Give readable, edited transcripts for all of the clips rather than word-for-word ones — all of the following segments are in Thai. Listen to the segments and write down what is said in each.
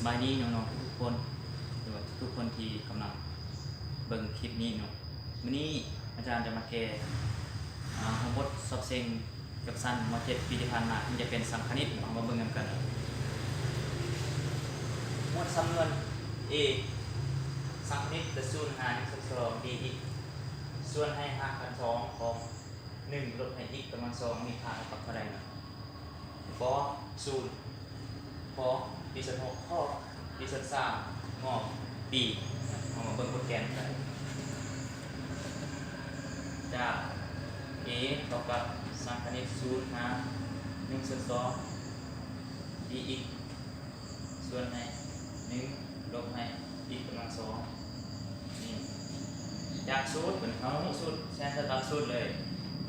บายดีน้องๆทุกคนหรือว่าทุกคนที่กำลังเบิ่งคลิปนี้เนาะวันนี้อาจารย์จะมาแก้ทั้งหมดสอบเซ็งกับสั้นม .7 ปีที่ผ่านมาที่จะเป็นสังคณิตเอามาเบิ่งกันหมวดสำนวน A สังคณิตจะสูญหาร1/2 d x ส่วนให้หักกัน2ของ1ลบให้ x กำลัง2มีค่าเท่าใดนะปอ0ปอปีส่วน6ข้อปีส่วน3งอ b เอามาเบิ่งโปรแกรมกันจาก a เท่ากับสังคณิตสูญหาร1/2 dx ส่วนให้1ลบให้ x กำลัง2นี่จากสูตรเหมือนเขาสูตรแทนตามสูตรเลย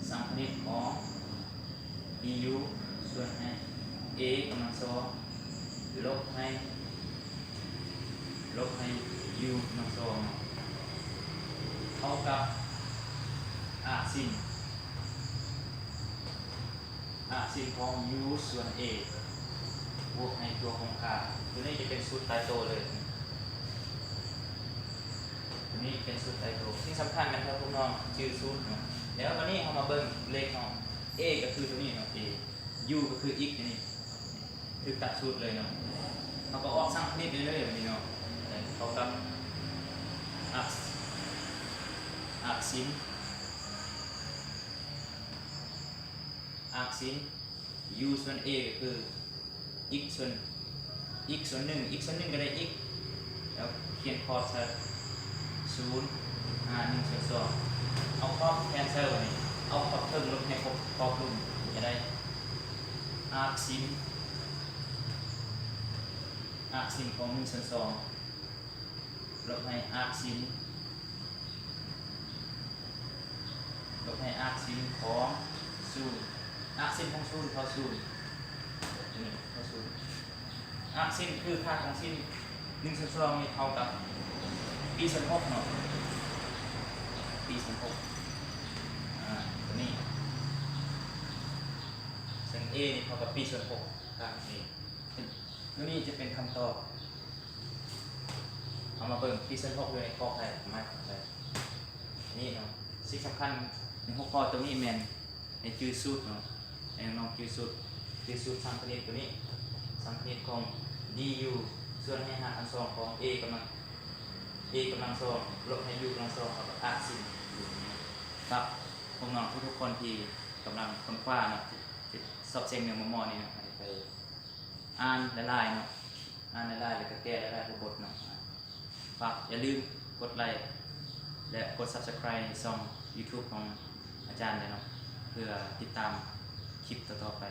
สังคณิตของ du ส่วนให้ a กำลัง2ลบให้u กำลัง2เท่ากับsinของ u ส่วน a บวกให้ตัวคงค่าตัวนี้จะเป็นสูตรตายตัวเลยตัวนี้เป็นสูตรตายตัวสิ่งสำคัญนะครับพวกน้องชื่อสูตรเนาะแล้ววันนี้เรามาเบิ่งเลขเนาะ a ก็คือตัวนี้เนาะ a u ก็คือ x นี่คือตัดสูตรเลยเนาะเราก็ออกสร้างคณิตเรื่อยๆแบบนี้เนาะเท่ากับsin u ส่วน a ก็คือ x ส่วน 1 x ส่วน1ก็ได้ x แล้วเขียนคอส0 1/2เอาครอบแคนเซิลนี่เอาครอบเทิงลบให้ครอบรุ่มจะได้sinของ 1/2ลบให้sinของ0sinของ0เท่า0นี่เท่า0sinคือค่าของsin 1/2นี่เท่ากับปีส่วน6เนาะปีส่วน6ตัวนี้ซึ่ง a นี่เท่ากับปีส่วน6ครับนี่ตัวนี้จะเป็นคำตอบเอามาเบิ่งปีส่วน6อยู่ในข้อใครมานี่เนาะสิ่งสำคัญในหัวข้อตัวนี้แมนในชื่อสูตรเนาะในน้องชื่อสูตรสังคณิตตัวนี้สังคณิตของ du ส่วนให้หักกัน2ของ a กำลัง2ลบให้ u กำลัง2กับsinครับพวกน้องทุกคนที่กำลังค้นคว้าเนาะสอบเซ็งเนื้อมอนี่เนาะไปอ่านหลายๆเนาะแล้วก็แก้หลายๆบทเนาะฝากอย่าลืมกดไลค์และกด Subscribe ช่อง YouTube ของอาจารย์เลยเนาะเพื่อติดตามคลิปต่อๆไป